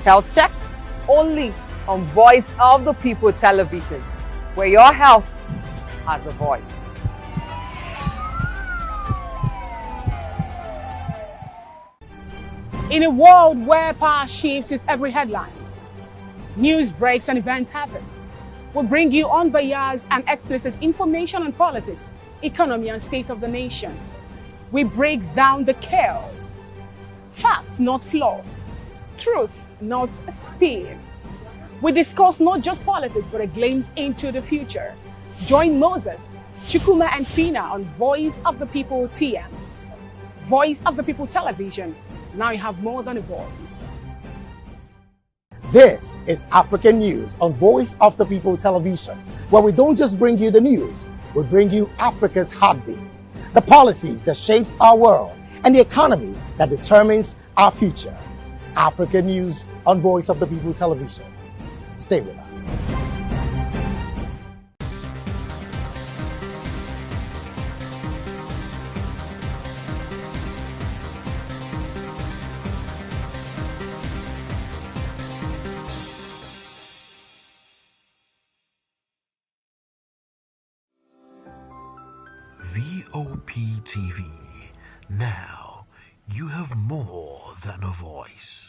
Health check only on Voice of the People television, where your health has a voice. In a world where power shifts with every headlines, news breaks and events happens, we bring you unbiased and explicit information on politics, economy and state of the nation. We break down the chaos. Facts, not fluff. Truth, not spin. We discuss not just politics, but a glimpse into the future. Join Moses, Chukuma and Fina on Voice of the People TM. Voice of the People television. Now you have more than a voice. This is African News on Voice of the People television, where we don't just bring you the news, we bring you Africa's heartbeats, the policies that shapes our world, and the economy that determines our future. African News on Voice of the People television. Stay with us. VOP TV. Now you have more than a voice.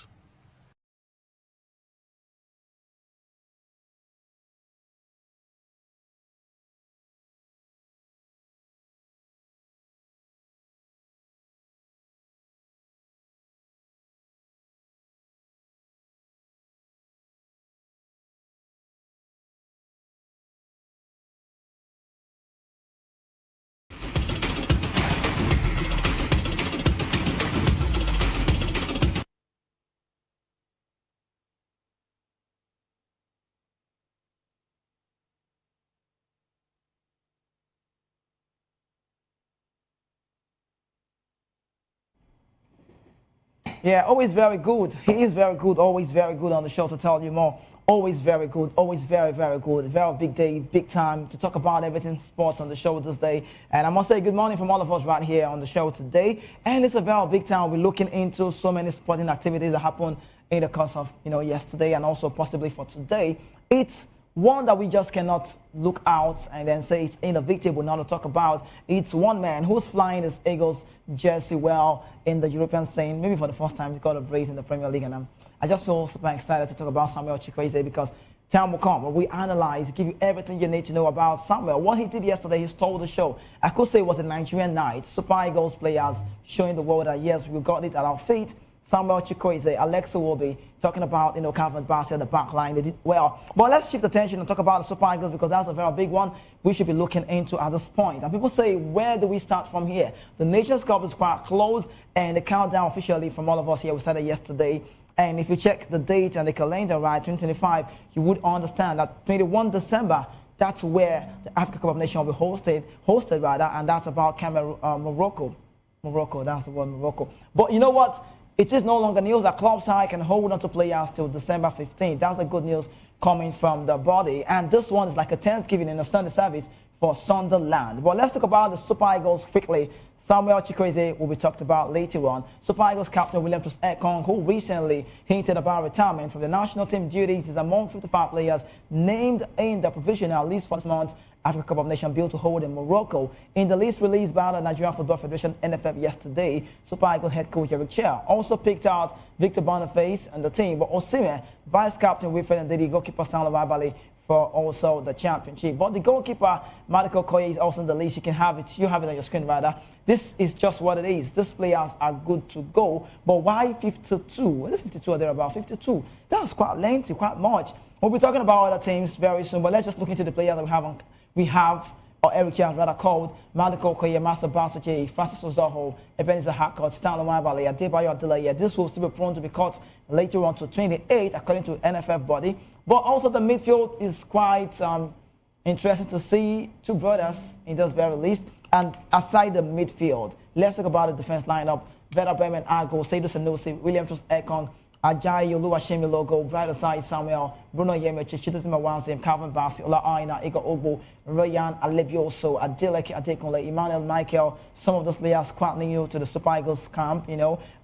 Yeah, always very good. He is very good, always very good on the show to tell you more. Always very good, always very, very good. Very big day, big time to talk about everything sports on the show this day. And I must say good morning from all of us right here on the show today. And it's a very big time. We're looking into so many sporting activities that happened in the course of, yesterday and also possibly for today. It's one that we just cannot look out and then say it's inevitable not to talk about. It's one man who's flying his Eagles jersey well in the European scene. Maybe for the first time, he's got a brace in the Premier League. And I just feel super excited to talk about Samuel Chukwueze because time will come where we analyze, give you everything you need to know about Samuel. What he did yesterday, he stole the show. I could say it was a Nigerian night. Super Eagles players showing the world that, yes, we got it at our feet. Samuel Chukwueze, Alexa will be talking about, Calvin Bassey at the back line. They did well. But let's shift attention and talk about the Super Eagles because that's a very big one we should be looking into at this point. And people say, where do we start from here? The Nations Cup is quite close and the countdown officially from all of us here, we started yesterday. And if you check the date and the calendar, right, 2025, you would understand that 21 December, that's where the Africa Cup of Nations will be hosted rather, and that's about Morocco. Morocco, that's the word, Morocco. But you know what? It is no longer news that club side can hold on to players till December 15th. That's the good news coming from the body. And this one is like a Thanksgiving in a Sunday service for Sunderland. But let's talk about the Super Eagles quickly. Samuel Chukwueze will be talked about later on. Super Eagles captain William Ekong, who recently hinted about retirement from the national team duties, is among 55 players named in the provisional list for this month Africa Cup of Nations built to hold in Morocco. In the list released by the Nigerian Football Federation NFF yesterday, Super Eagles head coach Chelle also picked out Victor Boniface and the team, but Osimhen, vice captain Wilfred Ndidi, goalkeeper Stanley Wabali for also the championship. But the goalkeeper Michael Koye is also in the list. You have it on your screen rather. This is just what it is. These players are good to go. But why 52? What is 52 or thereabout? 52. That's quite lengthy, quite much. We'll be talking about other teams very soon, but let's just look into the players that we have, or Eric has rather called, Michael Koye, Master Basaje, Francis Ozoho, Ebenezer Harcourt, Stanley Wabali, Adebayo Adeleye. This will still be prone to be cut later on to 28, according to NFF body. But also the midfield is quite interesting to see two brothers in this very list. And aside the midfield, let's talk about the defense lineup. Vera Bremen, Argo, Seydou Sanusi, William Trust Ekong, Ajayi Oluwashemi Logo, Bright Asai Samuel, Bruno Yemechi, Chidozima Wanzim, Calvin Bassey, Ola Aina, Igor Ogbo, Ryan Alebioso, Adeleke Adekunle, Emmanuel Michael. Some of those players quite new to the Super Eagles camp,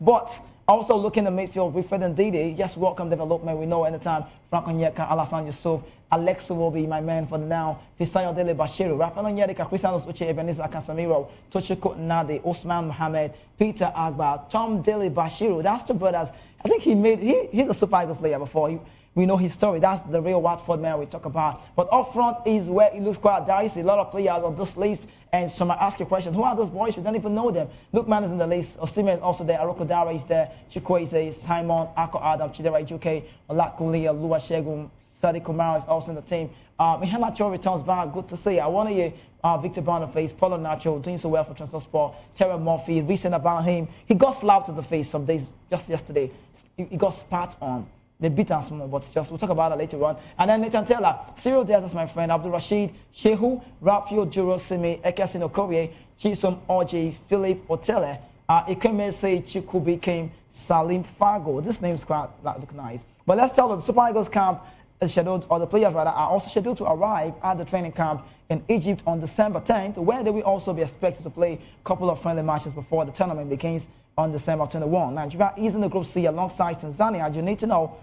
But Also looking at midfield, Wilfred and Didi, just welcome development. We know anytime Frank Onyeka, Alassane Yusuf, Alexa will be my man for now. Fisayo Dele Bashiru, Rafael Onyedika, Christianos Uche, Ebenezer Casemiro, Tochiko Nade, Osman Mohamed, Peter Agba, Tom Dele Bashiru. That's the brothers. I think he's a Super Eagles player before. We know his story. That's the real Watford man we talk about. But up front is where it looks quite dicey. A lot of players on this list. And so I ask you a question. Who are those boys? We don't even know them. Lookman is in the list. Osimhen is also there. Aroko Dara is there. Chikwe is there. Simon, Ako Adam, Chidera Ijuke, Olakuli, Lua Shegun, Sadi Kumar is also in the team. Nacho returns back. Good to see. I want to hear Victor Boniface, Paulo Nacho doing so well for Transfer Sport. Terry Murphy, recent about him. He got slapped to the face some days, just yesterday. He got spat on. They beat us more, but we'll talk about it later on. And then Nathan Taylor, Cyril Diaz is my friend, Abdul Rashid, Shehu, Raphael Juro Simi, Ekasino Korea, Chisom Oji, Philip Otele, Ikemese Chikubi came Salim Fargo. This name's quite look nice. But let's tell you, the Super Eagles camp is scheduled, or the players rather, are also scheduled to arrive at the training camp in Egypt on December 10th, where they will also be expected to play a couple of friendly matches before the tournament begins on December 21. Nigeria is in the Group C alongside Tanzania. You need to know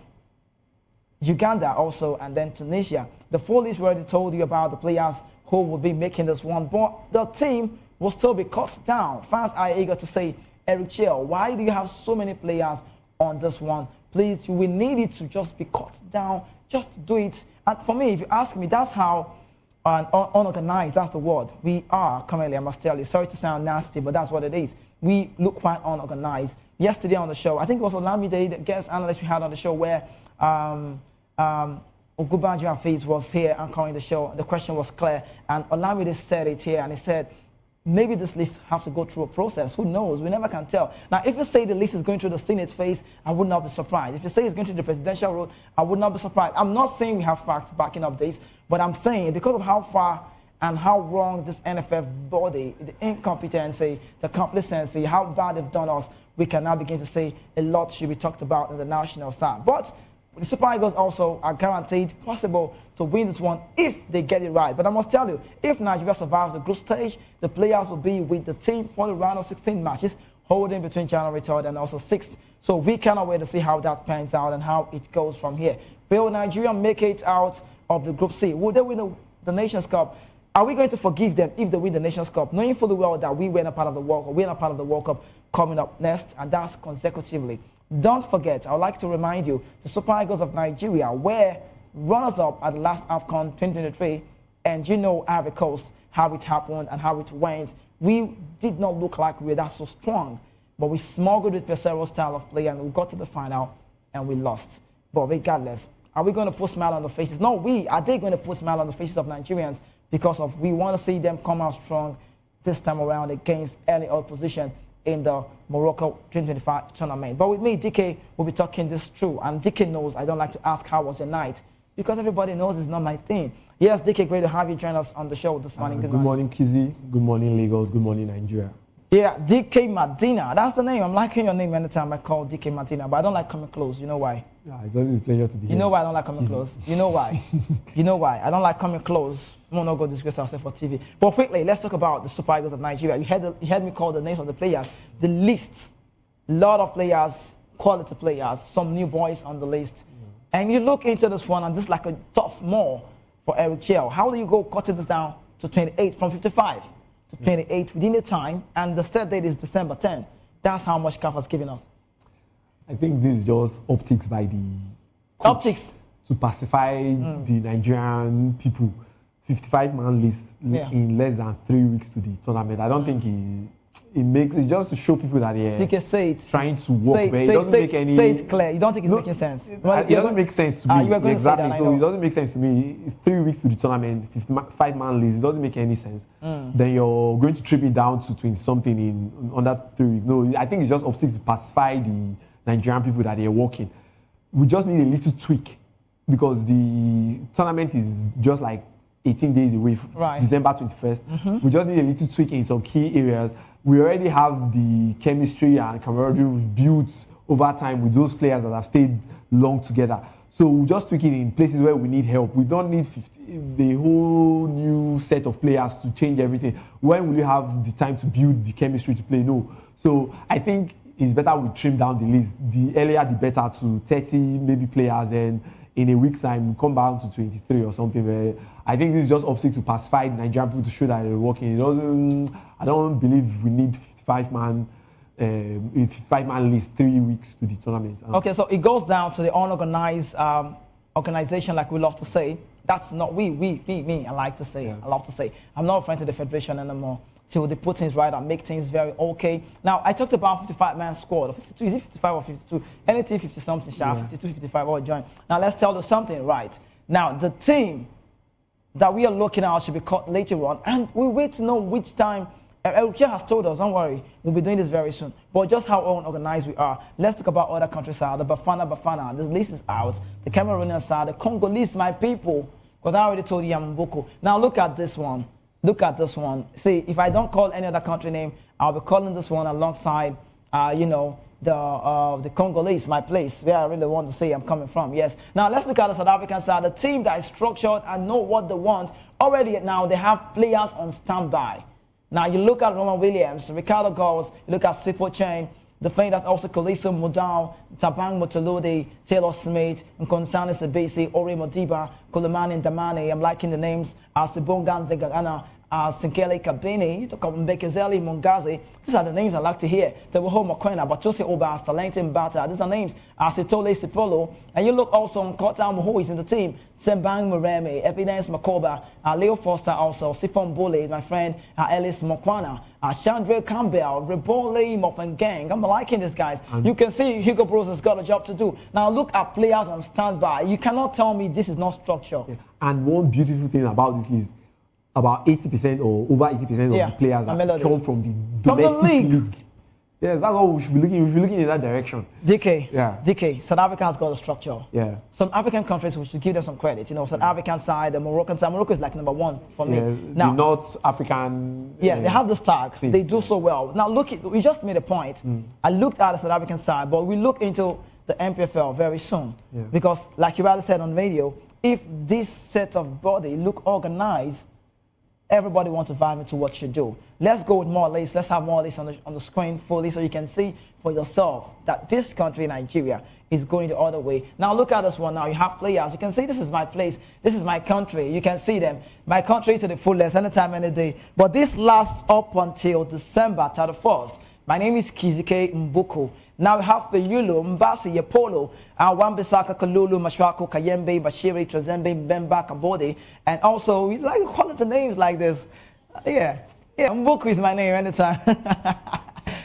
Uganda also, and then Tunisia. The full list we already told you about the players who will be making this one, but the team will still be cut down. Fans are eager to say, Eric Chelle, why do you have so many players on this one? Please, we need it to just be cut down, just do it. And for me, if you ask me, that's how unorganized, that's the word. We are currently, I must tell you, sorry to sound nasty, but that's what it is. We look quite unorganized. Yesterday on the show, I think it was Olamide, the guest analyst we had on the show, where Ogubanjo Hafiz was here anchoring the show. The question was clear, and Olamide said it here, and he said, maybe this list have to go through a process. Who knows? We never can tell. Now, if you say the list is going through the Senate phase, I would not be surprised. If you say it's going through the presidential route, I would not be surprised. I'm not saying we have facts backing up this, but I'm saying because of how far and how wrong this NFF body, the incompetency, the complacency, how bad they've done us, we can now begin to say a lot should be talked about in the national side. But the Super Eagles also are guaranteed possible to win this one if they get it right. But I must tell you, if Nigeria survives the group stage, the players will be with the team for the round of 16 matches, holding between January 3rd and also 6th. So we cannot wait to see how that pans out and how it goes from here. Will Nigeria make it out of the Group C? Will they win the Nations Cup? Are we going to forgive them if they win the Nations Cup, knowing fully well that we were not part of the World Cup, we're not part of the World Cup coming up next, and that's consecutively? Don't forget, I would like to remind you, the Super Eagles of Nigeria were runners-up at the last AFCON 2023, and you know Ivory Coast, how it happened and how it went. We did not look like we were that so strong, but we smuggled with Pesero's style of play, and we got to the final, and we lost. But regardless, are we going to put smile on the faces? No, are they going to put smile on the faces of Nigerians because of we want to see them come out strong this time around against any opposition in the Morocco 2025 tournament. But with me, DK will be talking this through. And DK knows I don't like to ask how was your night because everybody knows it's not my thing. Yes, DK, great to have you join us on the show this morning. Good morning, Kizzy. Good morning, Lagos. Good morning, Nigeria. Yeah, DK Medina. That's the name. I'm liking your name anytime I call DK Medina, but I don't like coming close. You know why? Yeah, it's always a pleasure to be here. You know why I don't like coming close? You know why? You know why? I don't like coming close. I'm not going to disgrace ourselves for TV. But quickly, let's talk about the Super Eagles of Nigeria. You heard me call the names of the players. The list, a lot of players, quality players, some new boys on the list. And you look into this one, and this is like a tough more for Eric Chelle. How do you go cutting this down to 28 from 55 to 28 within the time? And the set date is December 10th. That's how much CAF has given us. I think this is just optics by the coach optics to pacify the Nigerian people. 55-man list in less than 3 weeks to the tournament. I don't think it makes it just to show people that they're trying to work. It doesn't make any. Say it clear. You don't think it's making sense? Well, it doesn't make sense to me. You were going exactly. To say that, so it doesn't make sense to me. It's 3 weeks to the tournament, 55-man list. It doesn't make any sense. Then you're going to trip it down to 20-something in under 3 weeks. No, I think it's just optics to pacify the Nigerian people that they're working. We just need a little tweak because the tournament is just like 18 days away, December 21st. We just need a little tweak in some key areas. We already have the chemistry and camaraderie we've built over time with those players that have stayed long together. So we'll just tweak it in places where we need help. We don't need the whole new set of players to change everything. When will you have the time to build the chemistry to play? No. So I think it's better we trim down the list. The earlier, the better, to 30 maybe players. Then in a week's time, come back to 23 or something. Where I think this is just opposite to pacify Nigerian people to show that they're working. It doesn't. I don't believe we need 55-man. 55-man list 3 weeks to the tournament. Okay, so it goes down to the unorganized organization, like we love to say. That's not me. I like to say. Yeah. I love to say. I'm not referring to the federation anymore. Till they put things right and make things very okay. Now, I talked about 55-man squad. 52, is it 55 or 52? Anything 50-something, Yeah. 52, 55, all join. Now, let's tell you something right. Now, the team that we are looking at should be caught later on, and we wait to know which time. Elkia has told us, don't worry, we'll be doing this very soon. But just how unorganized we are. Let's talk about other countries out. The Bafana, the list is out. The Cameroonians are, the Congolese, my people. Because I already told you I'm Mboko. Now look at this one. Look at this one. See, if I don't call any other country name, I'll be calling this one alongside, the Congolese, my place, where I really want to say I'm coming from. Yes. Now let's look at the South African side. The team that is structured and know what they want. Already now they have players on standby. Now you look at Roman Williams, Ricardo Goals, you look at Sifo Chain, the thing that's also Kaliso Mudau, Tabang Motolode, Taylor Smith, Nkonsani Sebesi, Ori Modiba, Kolomani Damane. I'm liking the names. Sibongan Zegagana, Sinkele Kabini, Bekezeli Mungazi. These are the names I like to hear. Tewoho Mokwena, Batose Oba, Stalentin Bata. These are names. Asitole Sipolo. And you look also on Kota who is in the team. Sembang Mureme, Evidence Makoba, Leo Foster also, Sifon Bole, my friend, Ellis Mokwana, Chandre Campbell, Rebole Moffin Gang. I'm liking these guys. You can see Hugo Bruce has got a job to do. Now look at players on standby. You cannot tell me this is not structure. Yeah. And one beautiful thing about this list, about 80% or over 80% of the players that come from the domestic league. Yes, that's what we should be looking. We should be looking in that direction. DK. South Africa has got a structure. Yeah. Some African countries, we should give them some credit. You know, South African side, the Moroccan side. Morocco is like #1 for me. Now, the North African. Yeah, they have the tag. Things. They do so well. Now look, we just made a point. I looked at the South African side, but we look into the MPFL very soon. Yeah. Because, like you already said on radio, if this set of body look organized, everybody wants to vibe into what you do. Let's go with more lists. Let's have more lists on the screen fully so you can see for yourself that this country, Nigeria, is going the other way. Now look at this one now. You have players. You can see this is my place. This is my country. You can see them. My country to the fullest, anytime, any day. But this lasts up until December 31st. My name is Kizike Mbuku. Now we have Feyulu, Mbasi, Yepolo, Wambisaka, Kalulu, Mashwako, Kayembe, Bashiri, Trezembe, Mbemba, Kambode. And also, we like to call it the names like this. Yeah, Mbuku is my name anytime.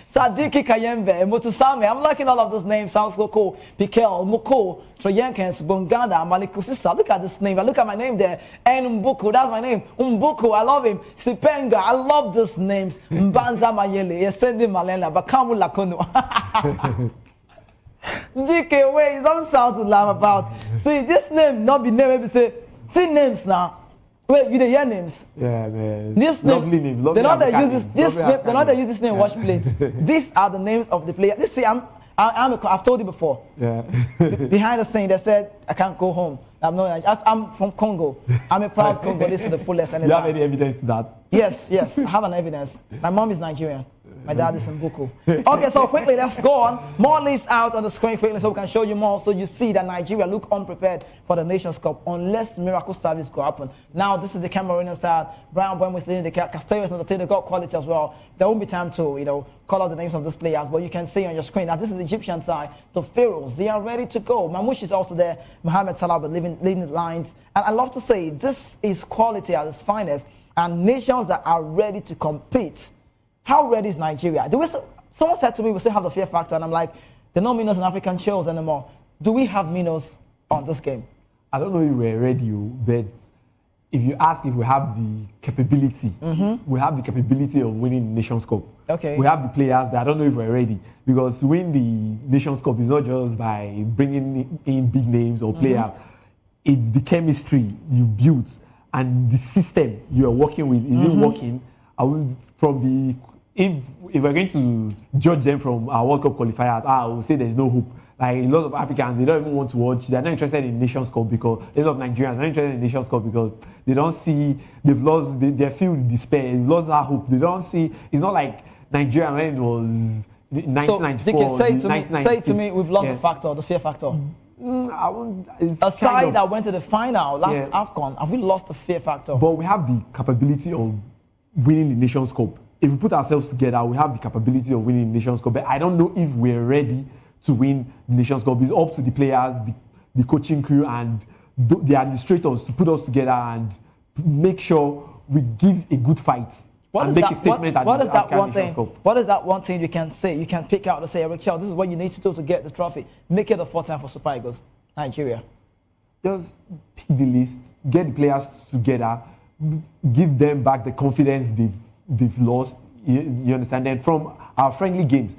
Sadiki Kayembe, Mutusame. I'm liking all of those names. Sounds so cool. Pikel, Muko, Troyankens, Bunganda, Malikusisa. Look at this name. Look at my name there. And Mbuku, that's my name. Mbuku, I love him. Sipenga, I love these names. Mbanza Mayele, Yesendi Malena, Bakamu Lakono. DK, wait, it doesn't sound to laugh about. See, this name, not be name, maybe say, see names now. Wait, you hear names? Yeah, man. This lovely name, name. Lovely they're not that use this name. They're not that use this name. Yeah. Watch plates. These are the names of the players. This see, I've told you before. Yeah. Behind the scene, they said I can't go home. I'm from Congo. I'm a proud Congolese to the fullest. Do you have any evidence to that? Yes, I have an evidence. My mom is Nigerian. My dad is Mbuku. Okay, so quickly, let's go on. More lists out on the screen quickly so we can show you more. So you see that Nigeria look unprepared for the Nations Cup unless miracle service go happen. Now, this is the Cameroonian side. Brian Boy was leading the Castellos on the team. They got quality as well. There won't be time to, call out the names of these players, but you can see on your screen that this is the Egyptian side. The Pharaohs, they are ready to go. Mamouche is also there. Mohamed Salah leading the lines. And I love to say this is quality at its finest and nations that are ready to compete. How ready is Nigeria? Someone said to me, we still have the fear factor, and I'm like, there are no Minos in African shows anymore. Do we have Minos on this game? I don't know if we're ready, but if you ask if we have the capability, we have the capability of winning the Nations Cup. Okay. We have the players, but I don't know if we're ready. Because to win the Nations Cup is not just by bringing in big names or players. It's the chemistry you built and the system you are working with. Is it working? If we're going to judge them from our World Cup qualifiers, I will say there's no hope. Like a lot of Africans, they don't even want to watch. They're not interested in Nations Cup because a lot of Nigerians are not interested in Nations Cup because they don't see, they've lost, they feel despair, they've lost that hope. They don't see, it's not like Nigeria when it was So, 1994. DK, say to me, we've lost the fear factor. I won't, it's A kind side of- that went to the final last AFCON, have we lost the fear factor? But we have the capability of winning the Nations Cup. If we put ourselves together, we have the capability of winning the Nations Cup. But I don't know if we're ready to win the Nations Cup. It's up to the players, the coaching crew, and the administrators to put us together and make sure we give a good fight and make a statement at what the is that African one Nations thing? Cup. What is that one thing you can say? You can pick out to say, Eric Chelle, this is what you need to do to get the trophy. Make it a 4th time for Super Eagles, Nigeria. Just pick the list, get the players together, give them back the confidence they've lost. You understand? Then from our friendly games,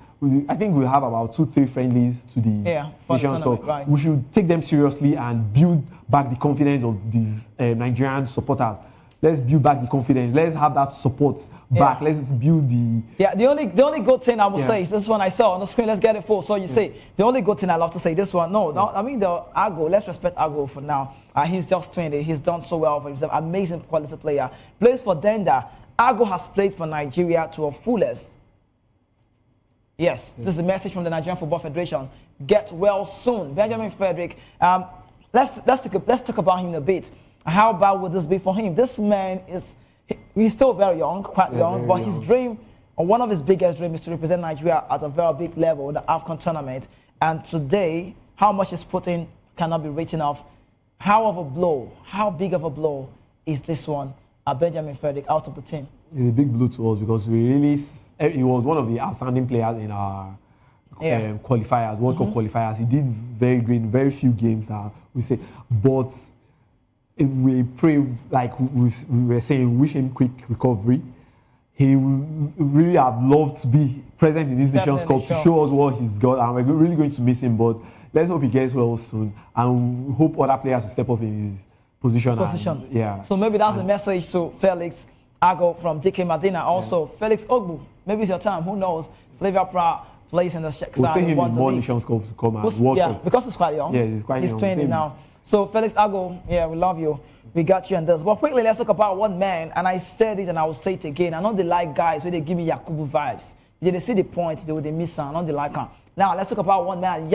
I think we'll have about 2-3 friendlies to the Nations Cup. Right. We should take them seriously and build back the confidence of the Nigerian supporters. Let's build back the confidence. Let's have that support back. Let's build the... Yeah, the only good thing I will say is this one I saw on the screen. Let's get it full. So you say, the only good thing I love to say, this one, I mean, the Ago, let's respect Ago for now. He's just 20. He's done so well for himself. Amazing quality player. Plays for Denda. Ago has played for Nigeria to a fullest. Yes, this is a message from the Nigerian Football Federation. Get well soon. Benjamin Frederick, let's talk about him a bit. How bad would this be for him? This man he's still very young, quite young, but his dream, or one of his biggest dreams, is to represent Nigeria at a very big level in the AFCON tournament. And today, how much he's put in cannot be written off. How big of a blow is this one? Benjamin Frederick out of the team. It's a big blow to us because he was one of the outstanding players in our qualifiers, World Cup qualifiers. He did very great in very few games, we say. But if we pray, like we were saying, wish him quick recovery. He would really have loved to be present in this Nations Cup to show us what he's got, and we're really going to miss him. But let's hope he gets well soon, and we hope other players will step up in his position. And, so maybe that's a message to Felix Ago from DK Medina. Also, Felix Ogbu, maybe it's your time. Who knows? Liverpool plays in the Czech side. We'll see him in more Nations Cups to come and World Cup. Because he's quite young. Yeah, he's quite young. He's 20 now. So Felix Ago, we love you. We got you on this. But quickly, let's talk about one man. And I said it and I will say it again. I know they like guys where they give me Yakubu vibes. They see the point, they miss out. I know they like him. Now, let's talk about one man,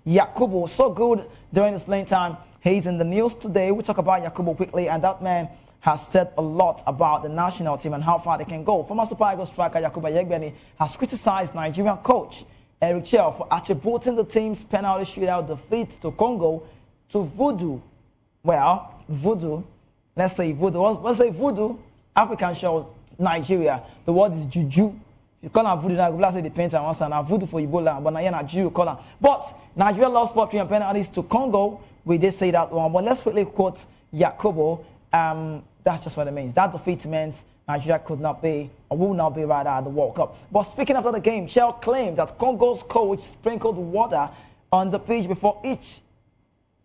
Yakubu. So good during his playing time. He's in the news today. We'll talk about Yakubu quickly. And that man has said a lot about the national team and how far they can go. Former Super Eagles striker Yakubu Yegbeni has criticized Nigerian coach Eric Chelle for attributing the team's penalty shootout defeat to Congo to voodoo. Well, voodoo, let's say voodoo. Let's say voodoo, African show, Nigeria. The word is juju. You call it voodoo, now say the painter once and voodoo for Ebola, but now you're not Jew color. But Nigeria lost 4 penalties to Congo. We did say that one, but let's quickly quote Yakubu. That's just what it means. That defeat means Nigeria could not be, or will not be rather, at the World Cup. But speaking after the game, Chelle claimed that Congo's coach sprinkled water on the pitch before each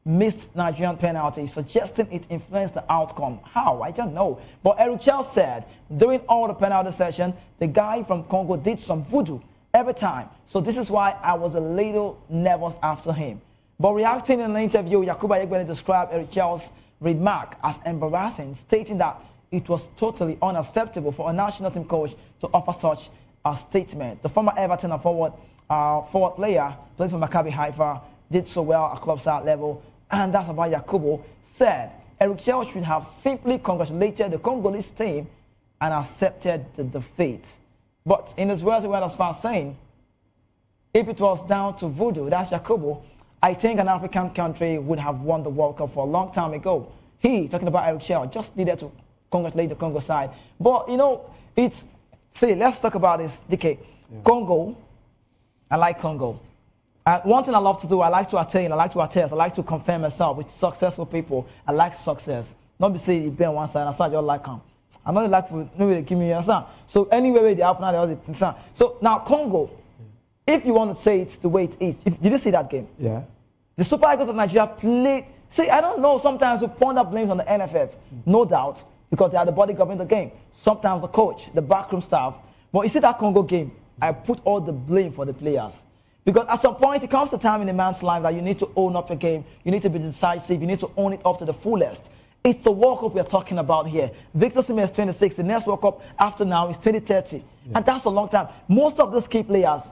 missed Nigerian penalty, suggesting it influenced the outcome. How? I don't know. But Eric Chelle said during all the penalty session, the guy from Congo did some voodoo every time. So this is why I was a little nervous after him. But reacting in an interview, Yakubu Yegbeni described Eric Chelle's remark as embarrassing, stating that it was totally unacceptable for a national team coach to offer such a statement. The former Everton forward player, plays for Maccabi Haifa, did so well at club side level, and that's about Yakubu, said Eric Chelle should have simply congratulated the Congolese team and accepted the defeat. But in his words, he went as far as saying, if it was down to voodoo, that's Yakubu, I think an African country would have won the World Cup for a long time ago. He, talking about Eric Chelle, just needed to congratulate the Congo side. But, let's talk about this, DK. Congo, I like Congo. One thing I love to do, I like to attain, I like to attest, I like to confirm myself with successful people. I like success. Not be saying you be on one side, and I just like them. I know they like nobody give me your son. So anyway, they happen, they always concern. So now Congo, if you want to say it the way it is, did you see that game? Yeah. The Super Eagles of Nigeria played. See, I don't know. Sometimes we point out blames on the NFF, no doubt, because they are the body governing the game. Sometimes the coach, the backroom staff. But you see that Congo game, I put all the blame for the players. Because at some point, it comes a time in a man's life that you need to own up your game. You need to be decisive. You need to own it up to the fullest. It's the World Cup we're talking about here. Victor Osimhen is 26. The next World Cup after now is 2030. Yeah. And that's a long time. Most of these key players,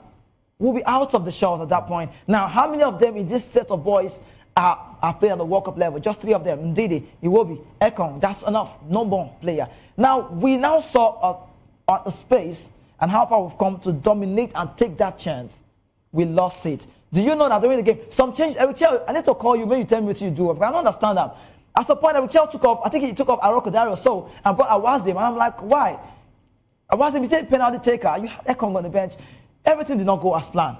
will be out of the shores at that point. Now, how many of them in this set of boys are played at the World Cup level? Just 3 of them. Ndidi, Iwobi, Ekong. That's enough. No more player. Now, we now saw a space and how far we've come to dominate and take that chance. We lost it. Do you know that during the game, some change? Chelle, I need to call you. Maybe you tell me what you do. Because I don't understand that. At some point, Chelle took off. I think he took off Aroko Dari or so and brought Awazim. And I'm like, why? Awazim, he said penalty taker. You had Ekong on the bench. Everything did not go as planned.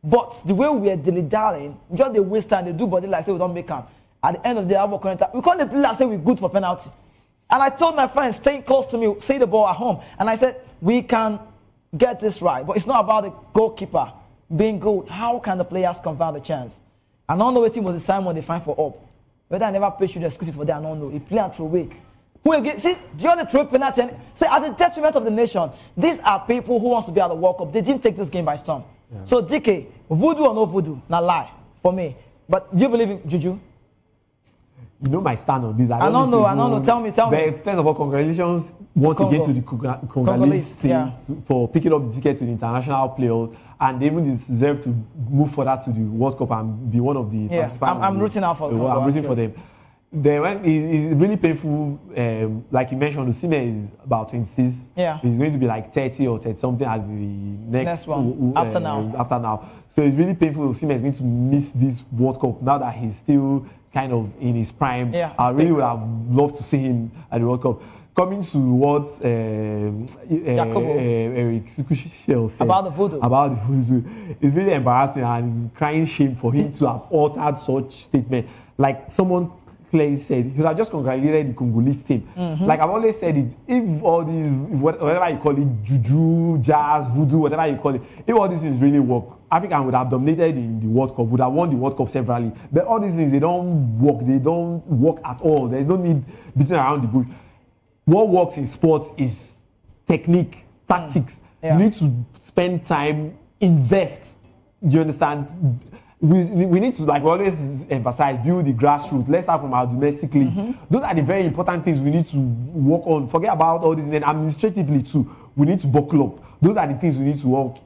But the way we are dilly-dallying, just they waste time, they do body like say we don't make them. At the end of the day, we call the player say we're good for penalty. And I told my friends, stay close to me, say the ball at home. And I said, we can get this right. But it's not about the goalkeeper being good. How can the players convert the chance? I don't know what team was the Simon they find for up. Whether I never paid you the school fees for that, I don't know. He play and throw away. Who again? See, do you want to throw penalty? Say at the detriment of the nation. These are people who wants to be at the World Cup. They didn't take this game by storm. Yeah. So DK, voodoo or no voodoo? Not lie for me. But do you believe in Juju? You know my stand on this. I don't know. Tell me. First of all, congratulations once again to the Congolese team for picking up the ticket to the international playoffs, and they even deserve to move further to the World Cup and be one of the participants. I'm rooting out for Congo. I'm rooting for them. Then when it's really painful, like you mentioned, Osimhen is about 26. Yeah. He's going to be like 30 or 30 something at the next one after now. So it's really painful. Osimhen is going to miss this World Cup now that he's still kind of in his prime. Yeah, I really would have loved to see him at the World Cup. Coming to what Eric Chelle said about the voodoo, it's really embarrassing and crying shame for him to have altered such statement. Like someone clearly said, he had just congratulated the Congolese team. Like I've always said it, if all these, whatever you call it, juju, jazz, voodoo, whatever you call it, if all these things really work, Africa would have dominated in the World Cup, would have won the World Cup severally. But all these things, they don't work at all. There's no need beating around the bush. What works in sports is technique, tactics. You need to spend time, invest. You understand? We need to, like we always emphasize, build the grassroots. Let's start from our domestic league. Those are the very important things we need to work on. Forget about all this. And then administratively too, we need to buckle up. Those are the things we need to work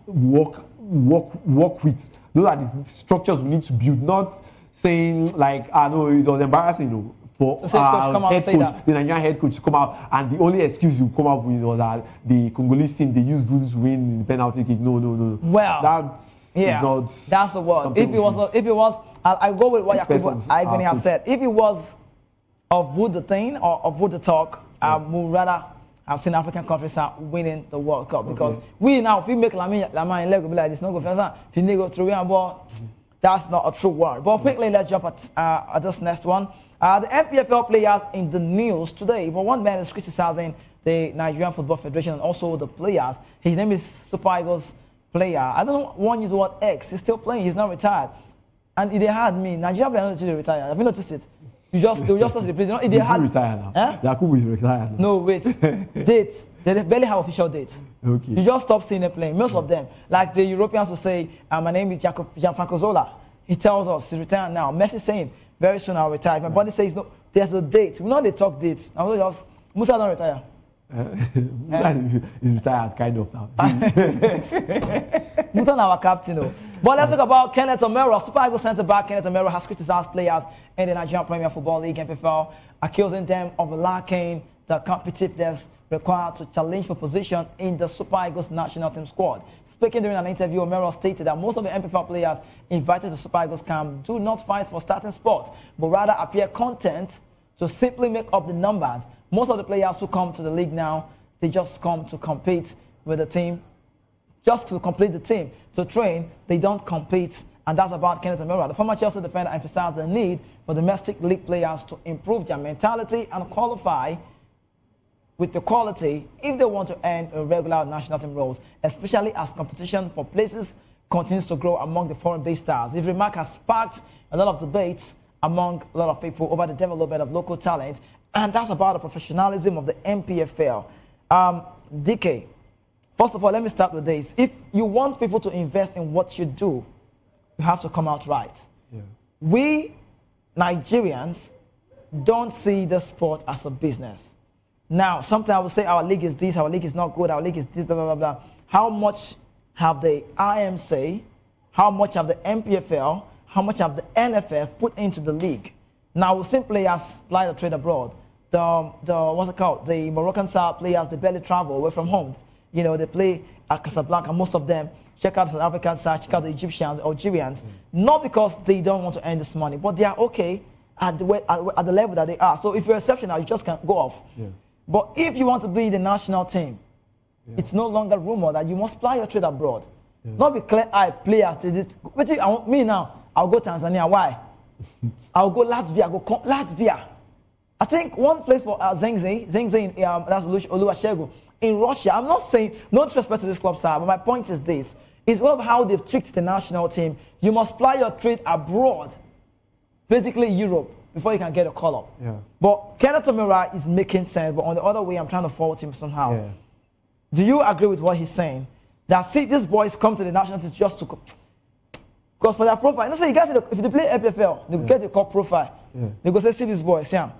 with. Those are the structures we need to build. Not saying like, no, it was embarrassing, for the Nigerian head coach to come out, and the only excuse you come up with was that the Congolese team, they used voodoo to win the penalty kick. No. Well, that's the word. If it was, I go with what Yakubu Aigbeni has said. If it was a voodoo thing or a voodoo talk, I would rather have seen African countries winning the World Cup, because we now, if we make Lamine leg be like this, no go fast. If you go through and ball, that's not a true word. But quickly, let's jump at this next one. The MPFL players in the news today, but one man is criticizing the Nigerian Football Federation and also the players. His name is Super Eagles player. I don't want to use the word X. He's still playing. He's not retired. And if they had me, Nigerian players don't retire. Have you noticed it? They just touch the play. If they had retire now. Yakubu is retired now. No, wait. Dates. They barely have official dates. Okay. You just stop seeing them playing. Most of them, like the Europeans will say, my name is Gianfranco Zola. He tells us he's retired now. Messi saying, very soon I'll retire. My body says, no, there's a date. We know they talk dates. I will just, Musa don't retire. He's retired kind of now. Musa our captain. But let's talk about Kenneth Omero. Super Eagles centre back Kenneth Omero has criticized players in the Nigerian Premier Football League MPFL, accusing them of lacking the competitiveness required to challenge for position in the Super Eagles national team squad. Speaking during an interview, Omero stated that most of the MPFL players invited to Super Eagles camp do not fight for starting spots, but rather appear content to simply make up the numbers. Most of the players who come to the league now, they just come to compete with the team, just to complete the team. To train, they don't compete, and that's about Kenneth Omero. The former Chelsea defender emphasized the need for domestic league players to improve their mentality and qualify with the quality if they want to earn a regular national team roles, especially as competition for places continues to grow among the foreign-based stars. His remark has sparked a lot of debates among a lot of people over the development of local talent, and that's about the professionalism of the MPFL. DK, first of all, let me start with this. If you want people to invest in what you do, you have to come out right. Yeah. We, Nigerians, don't see the sport as a business. Now, sometimes I will say our league is this, our league is not good, our league is this, blah, blah, blah, blah. How much have the IMC how much have the MPFL, how much have the NFF put into the league. Now, we'll see players fly the trade abroad. What's it called? The Moroccan side players, they barely travel away from home. You know, they play at Casablanca, most of them. Check out the South African side, check out the Egyptians, Algerians. Not because they don't want to earn this money, but they are okay at the level that they are. So if you're exceptional, you just can't go off. Yeah. But if you want to be the national team, it's no longer rumor that you must fly your trade abroad. Not be clear-eyed players. Me now, I'll go Tanzania. Why? I'll go Latvia. Latvia. I think one place for Zengze in that's Oluwasegun in Russia. I'm not saying no disrespect to this club side, but my point is this: is how they've tricked the national team. You must fly your trade abroad, basically Europe, before you can get a call up. Yeah. But Kenneth Omira is making sense, but on the other way, I'm trying to fault him somehow. Yeah. Do you agree with what he's saying? That see, these boys come to the national team just to come. Because for their profile, you know, say if they play FPFL, they get the cup profile. Yeah. They go say, see this boy, Siam,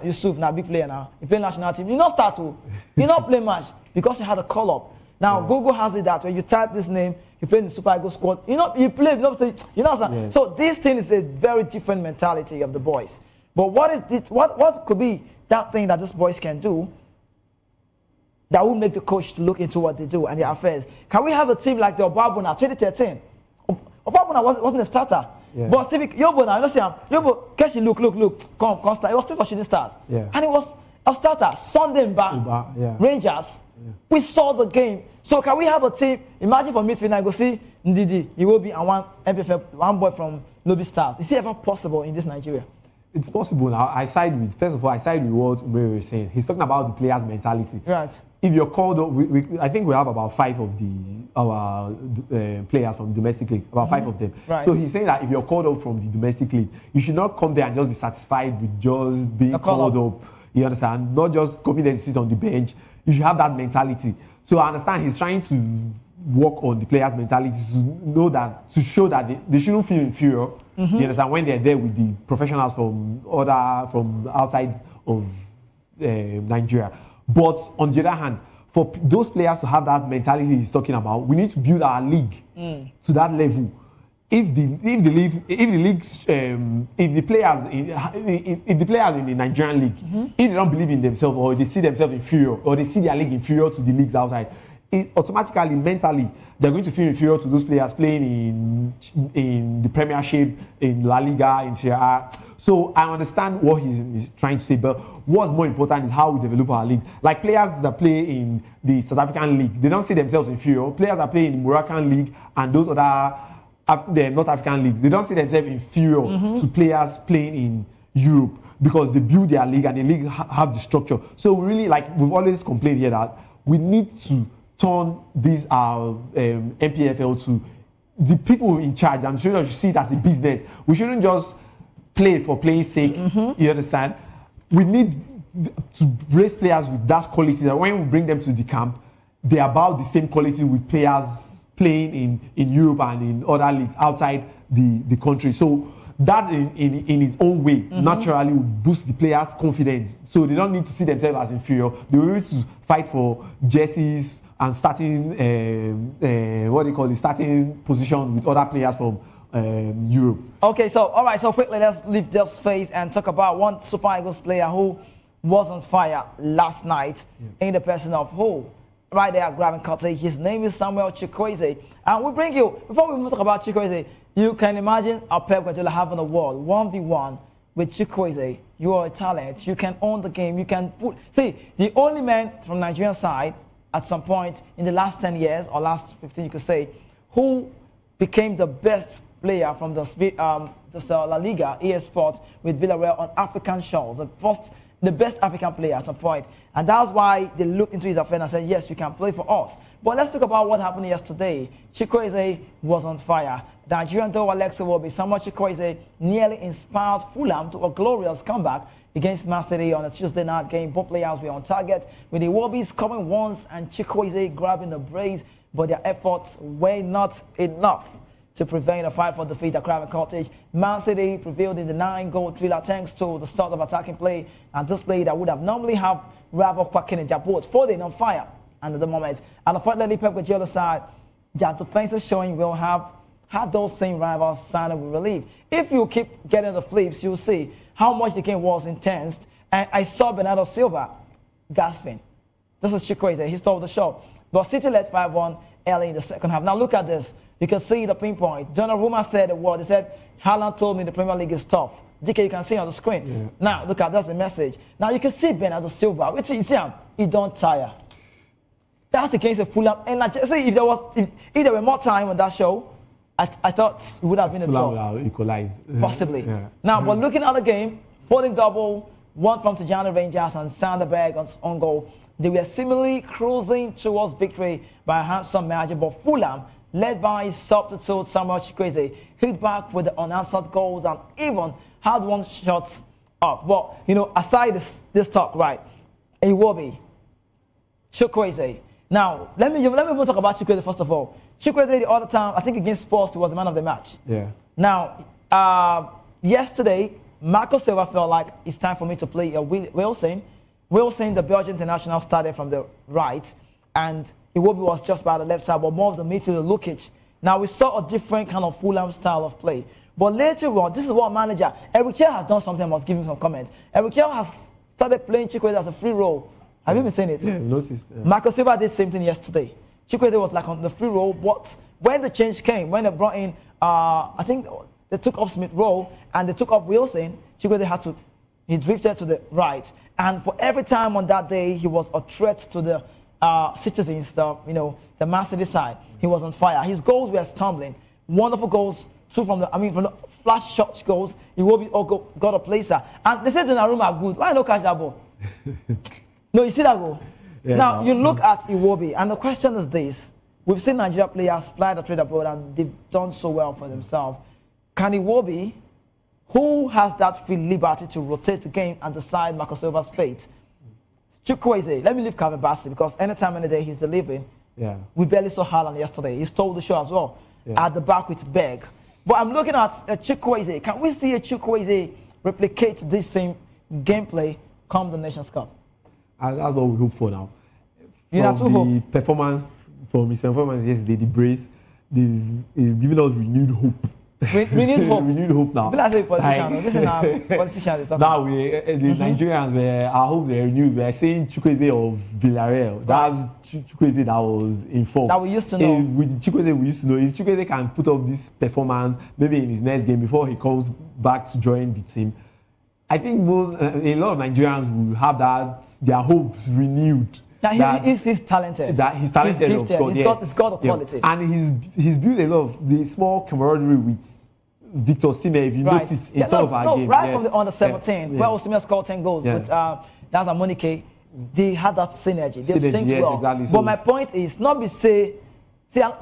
Yusuf, now big player now. You play national team. You not start to. You not play much because you had a call up. Now Google has it that when you type this name, you play in the Super Eagles squad. You play. You know, say, you know. Yeah. So this thing is a very different mentality of the boys. But what is this? What could be that thing that these boys can do that will make the coach to look into what they do and their affairs? Can we have a team like the Obabuna 2013? Obabuna wasn't a starter. Yeah. But Civic, Yobo now, you know, say, Yobo, Keshi, look, come start. It was playing for Shooting Stars. Yeah. And it was a starter. Sunday Mba, Rangers. Yeah. We saw the game. So can we have a team? Imagine for midfield, I go see Ndidi, he will be and one MPFL, one boy from Lobby Stars. Is it ever possible in this Nigeria? It's possible now. First of all, I side with what Umeri was saying. He's talking about the players' mentality. Right. If you're called up, I think we have about 5 of our players from domestic league, about 5 of them. Right. So he's saying that if you're called up from the domestic league, you should not come there and just be satisfied with just being called up. You understand? Not just coming there to sit on the bench. You should have that mentality. So I understand he's trying to work on the players' mentality to show that they shouldn't feel inferior. You understand, when they're there with the professionals from outside of Nigeria. But on the other hand, for those players to have that mentality he's talking about, we need to build our league to that level. If the players in the Nigerian league, if they don't believe in themselves or they see themselves inferior or they see their league inferior to the leagues outside, automatically, mentally, they're going to feel inferior to those players playing in the Premiership, in La Liga, in Serie A. So I understand what he's trying to say, but what's more important is how we develop our league. Like players that play in the South African league, they don't see themselves inferior. Players that play in the Moroccan league and those other the North African leagues, they don't see themselves inferior to players playing in Europe because they build their league and the league have the structure. So really, like we've always complained here that we need to turn these MPFL to the people in charge. I'm sure you should see it as a business. We shouldn't just play for playing sake. You understand? We need to raise players with that quality that when we bring them to the camp, they're about the same quality with players playing in Europe and in other leagues outside the country. So that in its own way naturally will boost the players' confidence. So they don't need to see themselves as inferior. They will need to fight for jerseys and starting starting position with other players from Europe. Okay, so all right, so quickly let's leave this phase and talk about one Super Eagles player who was on fire last night in the person of who? Right there, grabbing cottage. His name is Samuel Chukwueze. And we bring you, before we talk about Chukwueze, you can imagine a Pep Guardiola having a world 1v1 with Chukwueze. You are a talent. You can own the game. You can put. See, the only man from Nigerian side at some point in the last 10 years or last 15, you could say, who became the best player from the La Liga, EA Sports with Villarreal on African shores. The best African player at some point. And that's why they looked into his affair and said, yes, you can play for us. But let's talk about what happened yesterday. Chukwueze was on fire. The Nigerian duo Alexa Iwobi, Samuel Chukwueze nearly inspired Fulham to a glorious comeback against Man City on a Tuesday night game. Both players were on target, with the Iwobi scoring once and Chukwueze grabbing the brace, but their efforts were not enough to prevent a fight for defeat at Craven Cottage. Man City prevailed in the 9-goal thriller thanks to the sort of attacking play and this play that would have normally have Ravo Kwakin and Jabot Foden on fire at the moment. And unfortunately, Pep Guardiola's side, their defensive showing will have had those same rivals signing with relief. If you keep getting the flips, you'll see how much the game was intense. And I saw Bernardo Silva gasping. This is Chukwueze. He stole the show. But City led 5-1 early in the second half. Now look at this. You can see the pinpoint. Donnarumma said the word. He said, Haaland told me the Premier League is tough. DK, you can see on the screen. Yeah. Now, look at that's the message. Now you can see Bernardo Silva. Wait till you see him. He don't tire. That's against the Fulham. And like, see, if there were more time on that show, I thought it would have been a draw. Fulham would have equalized. Possibly. Yeah. Now, but looking at the game, Foden double, one from Tijani Rangers and Sanderberg on goal. They were seemingly cruising towards victory by a handsome margin, but Fulham, led by substitute Samuel Chukwueze, hit back with the unanswered goals and even had one shot off. But, you know, aside this talk, right, Iwobi, Chukwueze. Now, let me even talk about Chukwueze first of all. Chukwueze the other time, I think against Spurs, he was the man of the match. Yeah. Now, yesterday, Marco Silva felt like it's time for me to play Wilson. Wilson, the Belgian international, started from the right, and Iwobi was just by the left side, but more of the midfield, Lukic. Now, we saw a different kind of Fulham style of play. But later on, this is what manager, Eric Chelle has done something. I must give him some comments. Eric Chelle has started playing Chukwueze as a free role. Have you been seeing it? Yeah, noticed. Yeah. Marco Silva did the same thing yesterday. Chukwueze was like on the free role, but when the change came, when they brought in, I think they took off Smith Rowe and they took off Wilson, Chukwueze he drifted to the right. And for every time on that day, he was a threat to the citizens, the Man City side. He was on fire. His goals were stumbling. Wonderful goals, from the flash shot goals. He will be got a placer. And they said Donnarumma are good. Why not catch that ball? No, you see that goal? Yeah, now, you look at Iwobi, and the question is this. We've seen Nigeria players fly the trade abroad, and they've done so well for themselves. Can Iwobi, who has that free liberty to rotate the game and decide Marco Silva's fate? Chukwueze, let me leave Calvin Bassey, because anytime, any day he's delivering. Yeah. We barely saw Haaland yesterday. He stole the show as well. Yeah. At the back with Berg. But I'm looking at Chukwueze. Can we see a Chukwueze replicate this same gameplay come the Nations Cup? That's what we hope for now. From his performance yesterday, the brace, is giving us renewed hope. Renewed hope. Renewed hope now. Like politician. This is our politicians. Now the Nigerians our hopes were renewed. We are saying Chukwueze of Villarreal. That's Chukwueze that was in form. That we used to know. With Chukwueze, we used to know if Chukwueze can put up this performance, maybe in his next game before he comes back to join the team, I think a lot of Nigerians will have their hopes renewed. He's talented. That he's talented, he's gifted. of course. He's got the quality. And he's built a lot of the small camaraderie with Victor Osimhen, if you notice in some of our games. Right from the under 17, where Osimhen scored 10 goals with that's a Monike, they had that synergy. They synced well. Exactly. But my point is not be see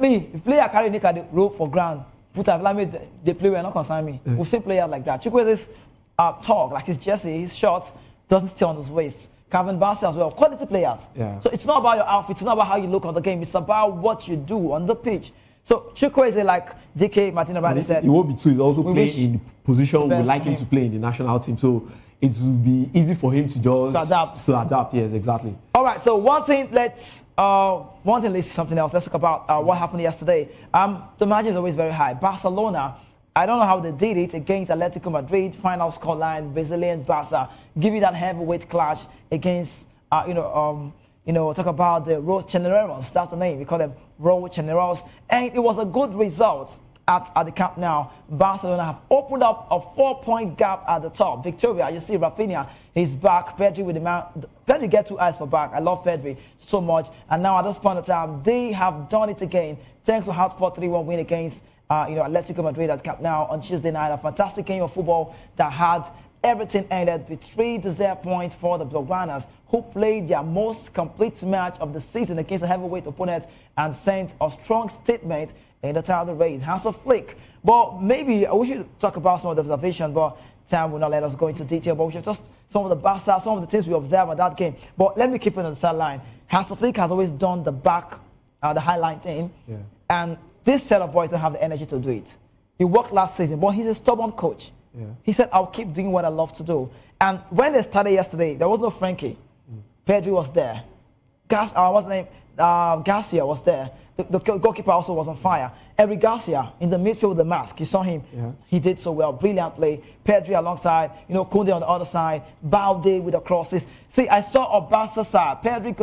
me, if player carry Nick at the rope for ground, put a like me, they play well, not concern me. We've seen players like that. Chukwueze's talk, like his jersey, his shots doesn't stay on his waist. Calvin Bassey as well, quality players. Yeah. So it's not about your outfit, it's not about how you look on the game, it's about what you do on the pitch. So Chukwueze, like DK Martina Bradley said, he won't be too. He's also playing in the position we like him to play in the national team. So it will be easy for him to just adapt. Yes, exactly. All right. So let's something else. Let's talk about what happened yesterday. The margin is always very high. Barcelona, I don't know how they did it against Atletico Madrid. Final scoreline, Brazilian Barca, give you that heavyweight clash against talk about the Ros Generals. That's the name. We call them Ros Generals. And it was a good result at the Camp Nou. Barcelona have opened up a 4-point gap at the top. Victoria, you see Rafinha, he's back. Pedri with the man. Pedri get 2 eyes for back. I love Pedri so much. And now at this point in time, they have done it again. Thanks to hard 4-3-1 win against Atletico Madrid at Camp Nou on Tuesday night. A fantastic game of football that had everything ended with 3 deserved points for the Blaugranas, who played their most complete match of the season against a heavyweight opponent and sent a strong statement in the title race. Hands of flick. But maybe we should talk about some of the observations, but time will not let us go into detail. But we should just some of the Barca, some of the things we observed on that game. But let me keep it on the sideline. Hands of flick has always done the highline thing. Yeah. And this set of boys don't have the energy to do it. He worked last season, but he's a stubborn coach. Yeah. He said, I'll keep doing what I love to do. And when they started yesterday, there was no Frankie. Pedri was there. What's the name? Garcia was there. The goalkeeper also was on fire. Eric Garcia in the midfield with the mask. You saw him. Yeah. He did so well. Brilliant play. Pedri alongside. Koundé on the other side. Balde with the crosses. See, I saw a Barca side. Pedri,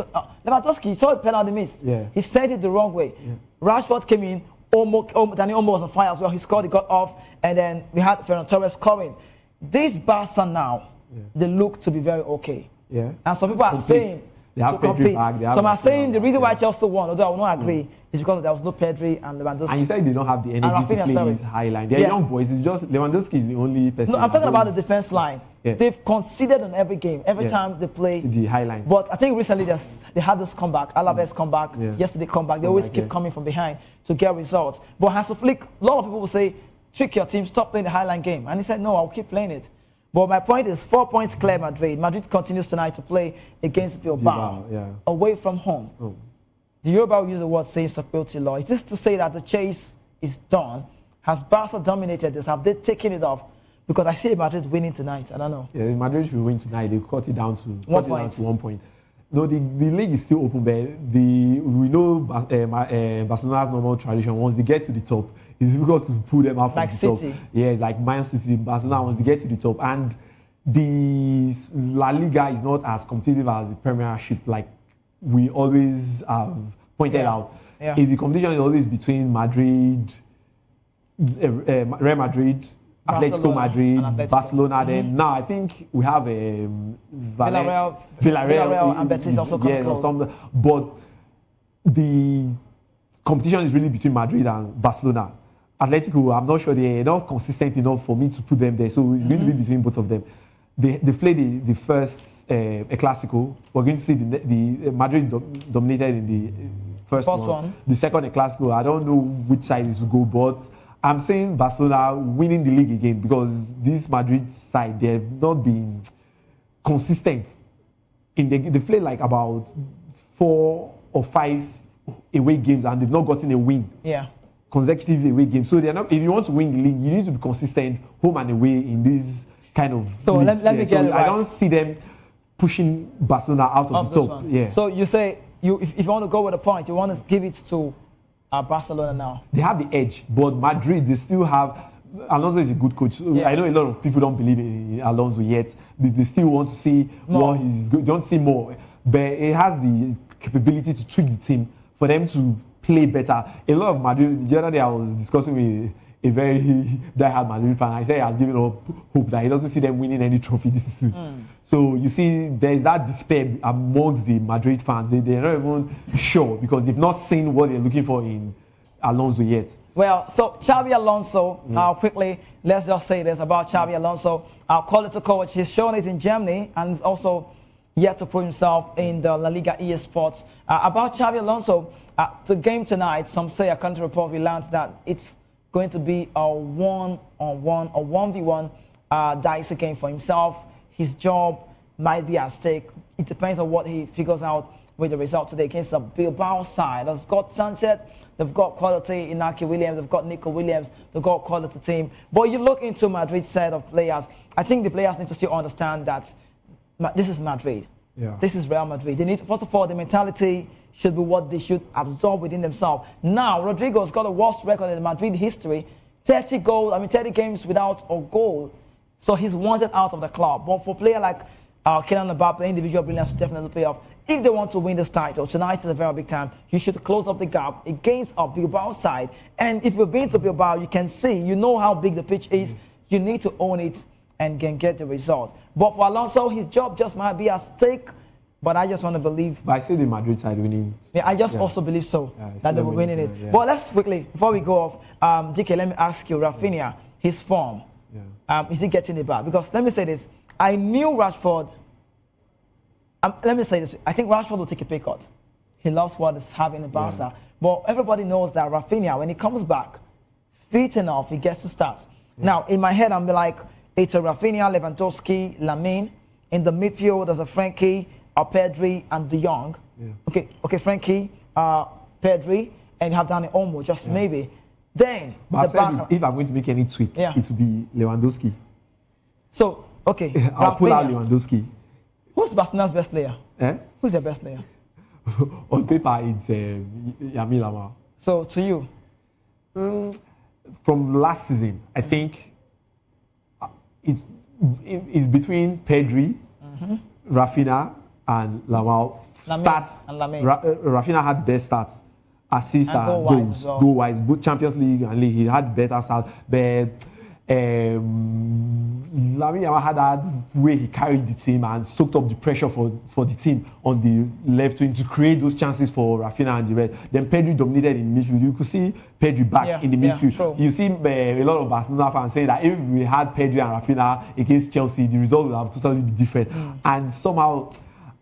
Lewandowski saw a penalty miss. Yeah. He sent it the wrong way. Yeah. Rashford came in. Dani Olmo was on fire as well. He scored. He got off, and then we had Ferran Torres scoring. This Barca now, they look to be very okay. Yeah. And some people are saying they have to compete. Some are saying the reason why Chelsea won, although I will not agree, is because there was no Pedri and Lewandowski. And you said they don't have the energy to play this high line. They're young boys. It's just Lewandowski is the only person. No, I'm talking about the defense line. Yeah. They've conceded on every game, every time they play the high line. But I think recently they had this comeback. Alaves comeback. Yesterday comeback. They always keep coming from behind to get results. But Hansi Flick, a lot of people will say, trick your team, stop playing the high line game. And he said, no, I'll keep playing it. But my point is 4 points clear Madrid. Madrid continues tonight to play against Bilbao away from home. Oh. The Yoruba will use the word saying superiority law. Is this to say that the chase is done? Has Barca dominated this? Have they taken it off? Because I see Madrid winning tonight. I don't know. Yeah, Madrid should win tonight. They cut it down to 1 point. No, the league is still open, but we know Barcelona's normal tradition. Once they get to the top, it's difficult to pull them out from the City. top. Yeah, it's like Man City, Barcelona. Once they get to the top, and the La Liga is not as competitive as the Premiership, like we always have pointed out. Yeah. The competition is always between Madrid, Real Madrid, Atletico Madrid, Barcelona. Then now I think we have Villarreal and Betis also coming close. But the competition is really between Madrid and Barcelona. Atletico, I'm not sure they're not consistent enough for me to put them there. So it's going to be between both of them. They played the first Clásico. We're going to see the Madrid dominated in the first one. The second Clásico, I don't know which side it will go, but I'm saying Barcelona winning the league again because this Madrid side, they have not been consistent. They played like about 4 or 5 away games and they've not gotten a win. Yeah. Consecutive away games. So they're not. If you want to win the league, you need to be consistent home and away in this kind of. So let me get it right. I don't see them pushing Barcelona out of the top. Yeah. So you say if you want to go with a point, you want to give it to Barcelona now. They have the edge, but Madrid they still have. Alonso is a good coach. Yeah. I know a lot of people don't believe in Alonso yet. They still want to see what he's good. They want to see more, but it has the capability to tweak the team for them to play better. A lot of Madrid. The other day I was discussing with a very die-hard Madrid fan. I said he has given up hope that he doesn't see them winning any trophy this season. So you see, there's that despair amongst the Madrid fans. They're not even sure because they've not seen what they're looking for in Alonso yet. Well, so Xabi Alonso, quickly, let's just say this about Xabi Alonso. Our quality coach, he's shown it in Germany and is also yet to prove himself in the La Liga eSports. About Xabi Alonso, the game tonight, some say, a country report, we learned that it's going to be a 1-on-1 or 1v1 dicey game for himself. His job might be at stake. It depends on what he figures out with the result today against the Bilbao side. They've got Sanchez, they've got quality Inaki Williams, they've got Nico Williams, they've got quality team. But you look into Madrid's set of players, I think the players need to still understand that this is Madrid. Yeah. This is Real Madrid. They need to, first of all, the mentality should be what they should absorb within themselves. Now, Rodrigo's got the worst record in Madrid history, 30 games without a goal. So he's wanted out of the club. But for a player like Kylian Mbappe, individual brilliance will definitely pay off. If they want to win this title, tonight is a very big time. You should close up the gap against our Bilbao side. And if you've been to Bilbao, you can see, you know how big the pitch is. You need to own it and can get the result. But for Alonso, his job just might be at stake. But I just want to believe. But I see the Madrid side winning. Yeah, I just also believe so, that they were winning it. Yeah. But let's quickly, before we go off, DK, let me ask you, Rafinha, his form, is he getting it back? Because let me say this, I knew Rashford, let me say this, I think Rashford will take a pay cut. He loves what he's having in Barca. But everybody knows that Rafinha, when he comes back, fit enough, he gets to start. Now, in my head, I'm like, it's a Rafinha, Lewandowski, Lamine. In the midfield, there's a Frankie, Pedri and De Jong. Okay, Frankie, Pedri, and you have Dani Olmo, just maybe. Then, but if I'm going to make any tweak, it will be Lewandowski. So, okay. I'll pull out Lewandowski. Who's Barcelona's best player? Eh? Who's their best player? on paper, it's Yami Lama. So to you, From last season, I think it is between Pedri, Rafinha, and Lamal. Lamine Stats. and Lamine. Rafinha had best stats, assists And and goal-wise goals, as well. goal-wise, both Champions League and League. He had better stats, but Lamine Yamal had that way he carried the team and soaked up the pressure for the team on the left wing to create those chances for Rafinha and the rest. Then Pedri dominated in midfield. You could see Pedri back in the midfield. true. You see a lot of Barcelona fans saying that if we had Pedri and Rafinha against Chelsea, the result would have totally been different. And somehow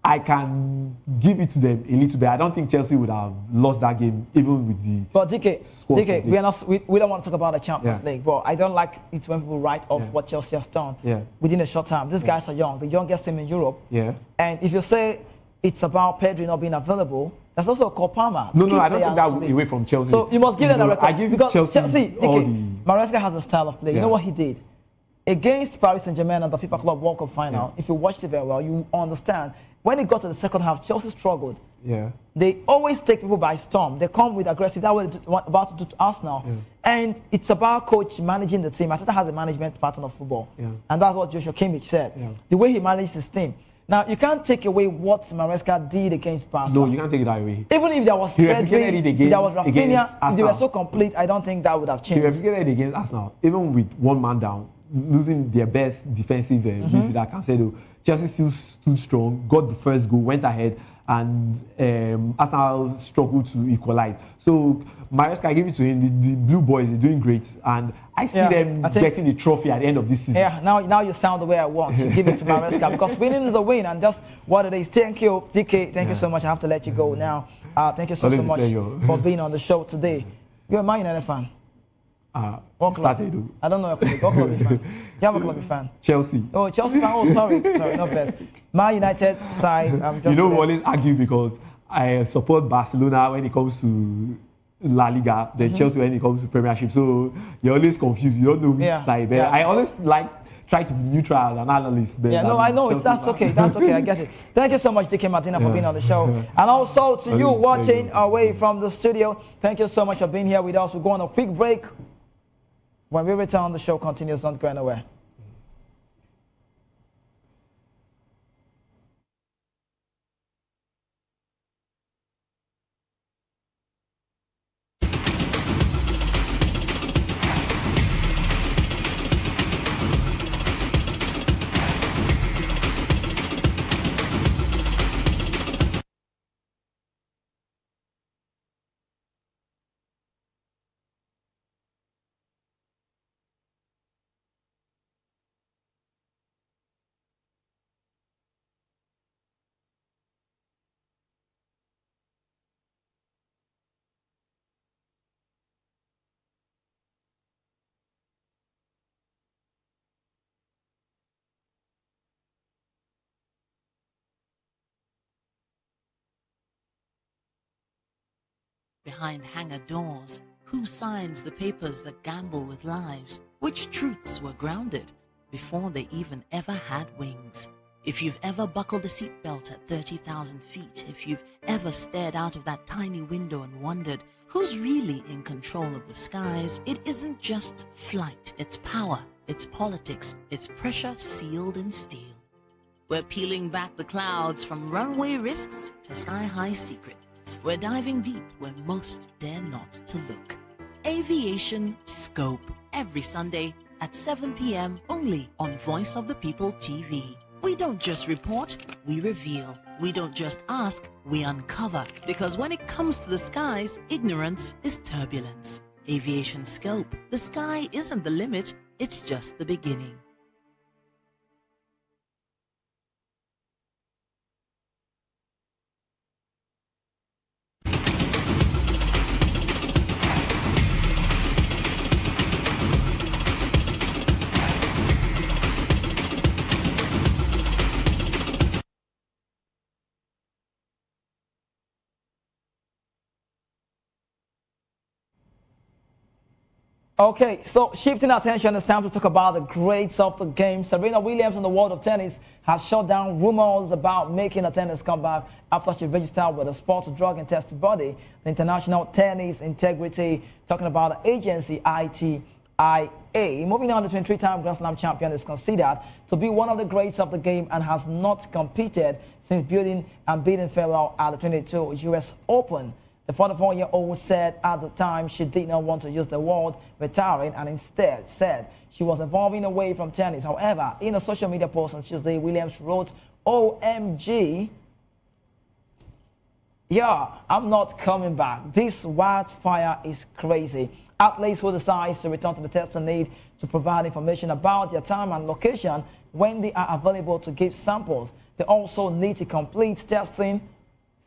I can give it to them a little bit. I don't think Chelsea would have lost that game even with the. but DK, squad we don't want to talk about the Champions Yeah. League, but I don't like it when people write off Yeah. what Chelsea has done Yeah. within a short time. These guys are young, the youngest team in Europe. Yeah. And if you say it's about Pedri not being available, that's also a Copama. No, I don't think that would away from Chelsea. So you must give them a record. I give because Chelsea all DK, Maresca has a style of play. You know Yeah. what he did? Against Paris Saint-Germain at the FIFA Club World Cup final, if you watched it very well, you understand. When it got to the second half, Chelsea struggled. Yeah. They always take people by storm. They come with aggressive. That was about to do to Arsenal. Yeah. And it's about coach managing the team. Arteta has a management pattern of football. Yeah. And that's what Joshua Kimmich said. Yeah. The way he managed his team. Now, you can't take away what Maresca did against Barca. No, you can't take it that away. Even if there was He Pedri, replicated it again if there was against Rafinha, if they were Arsenal. so complete, I don't think that would have He changed. replicated it against Arsenal, even with one man down, losing their best defensive midfielder, Cancelo. Chelsea still stood strong, got the first goal, went ahead, and Arsenal struggled to equalize. So Maresca, I give it to him. The Blue Boys are doing great, and I see them I think- getting the trophy at the end of this season. Yeah, now you sound the way I want to give it to Maresca because winning is a win and just what it is. Thank you, DK. Thank you so much. I have to let you go now. Thank you so Always a much pleasure. for being on the show today. You're a Man United fan. What club? Started, though. I don't know what club you're fan. You have a club you're fan. Chelsea. Oh, Chelsea fan. Oh, sorry, no first. Man United side. You know, we always argue because I support Barcelona when it comes to La Liga, then Chelsea when it comes to Premiership. So you're always confused. You don't know which side. But Yeah. I always try to be neutral as an analyst. Yeah, no, I know. That's okay. That's okay. I get it. Thank you so much, DK Martina, for being on the show. And also to you watching away from the studio, thank you so much for being here with us. We'll go on a quick break. When we return, the show continues, not going away. Behind hangar doors, who signs the papers that gamble with lives? Which truths were grounded before they even ever had wings? If you've ever buckled a seatbelt at 30,000 feet, if you've ever stared out of that tiny window and wondered who's really in control of the skies, it isn't just flight, it's power, it's politics, it's pressure sealed in steel. We're peeling back the clouds from runway risks to sky-high secrets. We're diving deep where most dare not to look. Aviation Scope, every Sunday at 7 p.m. only on Voice of the People TV. We don't just report, we reveal. We don't just ask, we uncover. Because when it comes to the skies, ignorance is turbulence. Aviation Scope, the sky isn't the limit, it's just the beginning. Okay, so shifting attention, it's time to talk about the greats of the game. Serena Williams in the world of tennis has shut down rumors about making a tennis comeback after she registered with the Sports Drug and Test Body, the International Tennis Integrity, talking about the agency ITIA. Moving on, the 23-time Grand Slam champion is considered to be one of the greats of the game and has not competed since bidding farewell at the 22 US Open. The 44-year-old said at the time she did not want to use the word retiring and instead said she was evolving away from tennis. However, in a social media post on Tuesday, Williams wrote, "OMG, yeah, I'm not coming back. This wildfire is crazy." Athletes who decide to return to the testing need to provide information about their time and location when they are available to give samples. They also need to complete testing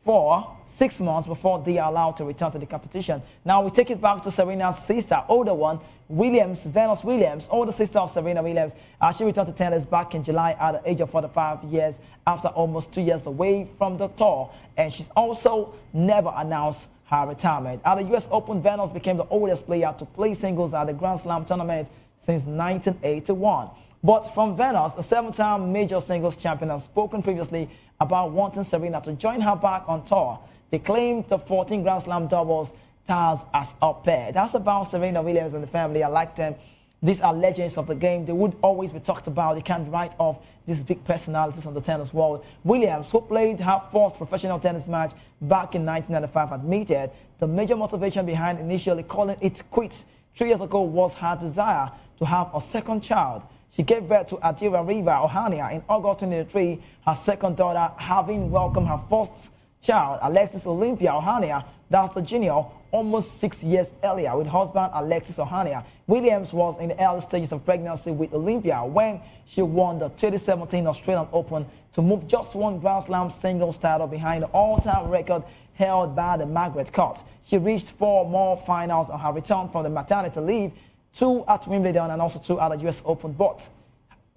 for 6 months before they are allowed to return to the competition. Now we take it back to Serena's sister, older one, Venus Williams, older sister of Serena Williams. She returned to tennis back in July at the age of 45 years after almost 2 years away from the tour. And she's also never announced her retirement. At the US Open, Venus became the oldest player to play singles at the Grand Slam tournament since 1981. But from Venus, a 7-time major singles champion, has spoken previously about wanting Serena to join her back on tour. They claimed the 14 Grand Slam doubles ties as a pair. That's about Serena Williams and the family. I like them. These are legends of the game. They would always be talked about. You can't write off these big personalities of the tennis world. Williams, who played her first professional tennis match back in 1995, admitted the major motivation behind initially calling it quits 3 years ago was her desire to have a second child. She gave birth to Adira Riva Ohania in August 2023, her second daughter having welcomed her first child, Alexis Olympia Ohania, that's the junior, almost 6 years earlier with husband Alexis Ohania. Williams was in the early stages of pregnancy with Olympia when she won the 2017 Australian Open to move just one Grand Slam singles title behind the all-time record held by the Margaret Court. She reached 4 more finals on her return from the maternity leave, 2 at Wimbledon and also 2 at the US Open, but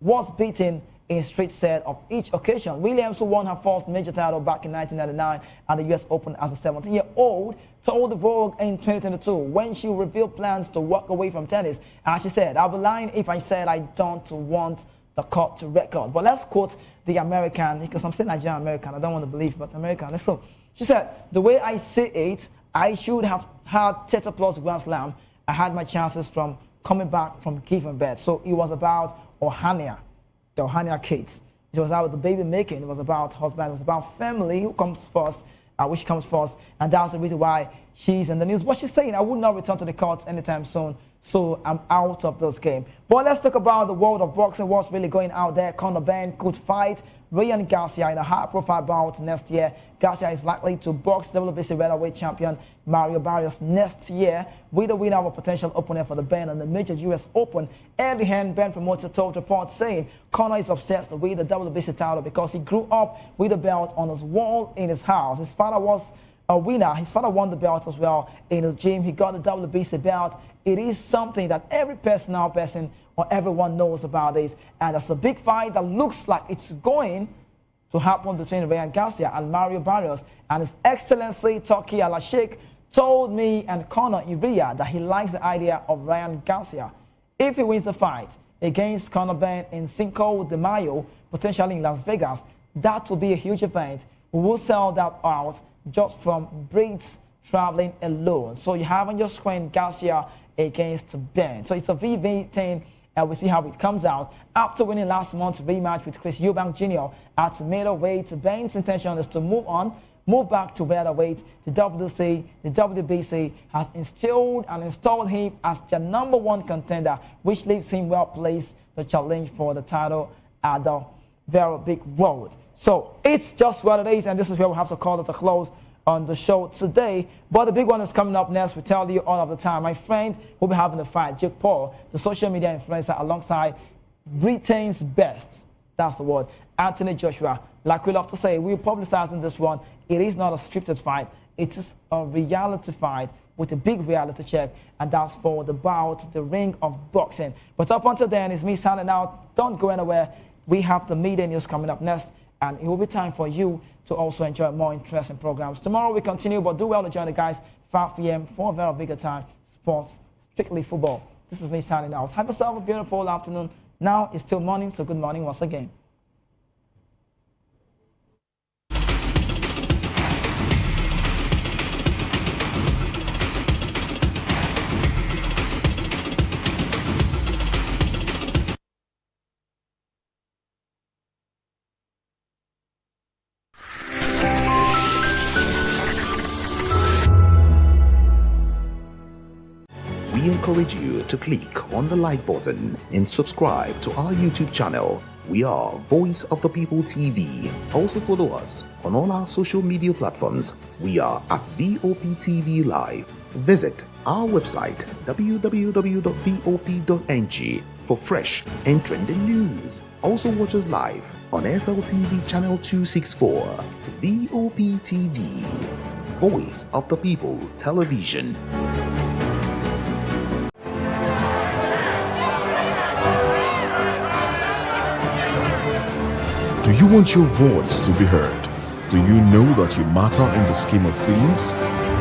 was beaten in straight set of each occasion. Williams, who won her first major title back in 1999 at the US Open as a 17-year-old, told the Vogue in 2022 when she revealed plans to walk away from tennis. And she said, "I'll be lying if I said I don't want the court to record." But let's quote the American, because I'm saying Nigerian American, I don't want to believe, but American. So she said, "The way I see it, I should have had 30 plus Grand Slam. I had my chances from coming back from giving birth." So it was about Ohania, the Ohania kids. It was about the baby making. It was about husband. It was about family, who comes first, which comes first. And that's the reason why she's in the news. But she's saying, "I would not return to the courts anytime soon, so I'm out of this game." But let's talk about the world of boxing. What's really going out there? Conor Ben could fight Ryan Garcia in a high-profile bout next year. Garcia is likely to box WBC welterweight champion Mario Barrios next year, with the winner of a potential opponent for the Ben in the major US Open. Eddie Hearn, Ben promoter, told reports saying Conor is obsessed with the WBC title because he grew up with the belt on his wall in his house. His father was a winner. His father won the belt as well in his gym. He got the WBC belt. It is something that every person or everyone knows about this. And it's a big fight that looks like it's going to happen between Ryan Garcia and Mario Barrios. And His Excellency Turki Al-Sheikh told me and Conor Ivria that he likes the idea of Ryan Garcia. If he wins the fight against Conor Ben in Cinco de Mayo, potentially in Las Vegas, that will be a huge event. We will sell that out just from Brits traveling alone. So you have on your screen Garcia against Ben. So it's a VV thing, and we'll see how it comes out. After winning last month's rematch with Chris Eubank Jr. at middleweight, Ben's intention is to move back to welterweight. The WBC has installed him as their #1 contender, which leaves him well placed to challenge for the title at the very big road. So it's just what it is, and this is where we have to call it a close on the show today. But the big one is coming up next. We tell you all of the time. My friend will be having a fight, Jake Paul, the social media influencer, alongside Britain's best, that's the word, Anthony Joshua. Like we love to say, we're publicizing this one. It is not a scripted fight. It is a reality fight with a big reality check, and that's for the bout, the ring of boxing. But up until then, it's me signing out. Don't go anywhere. We have the media news coming up next, and it will be time for you to also enjoy more interesting programs. Tomorrow we continue, but do well to join the guys 5 p.m. for a very bigger time. Sports, strictly football. This is me signing out. Have yourself a beautiful afternoon. Now it's still morning, so good morning once again. We encourage you to click on the like button and subscribe to our YouTube channel. We are Voice of the People TV. Also follow us on all our social media platforms. We are at VOPTV Live. Visit our website www.vop.ng for fresh and trending news. Also watch us live on SLTV channel 264. VOPTV, Voice of the People Television. Do you want your voice to be heard? Do you know that you matter in the scheme of things?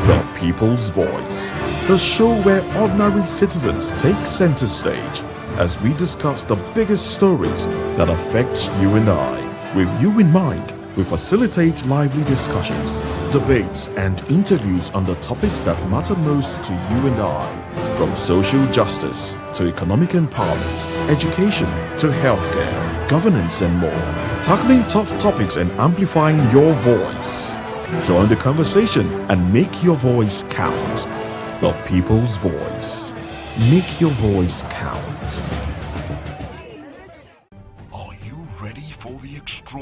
The People's Voice, the show where ordinary citizens take center stage as we discuss the biggest stories that affect you and I. With you in mind, we facilitate lively discussions, debates, and interviews on the topics that matter most to you and I. From social justice to economic empowerment, education to healthcare, governance, and more. Tackling tough topics and amplifying your voice. Join the conversation and make your voice count. The People's Voice. Make your voice count.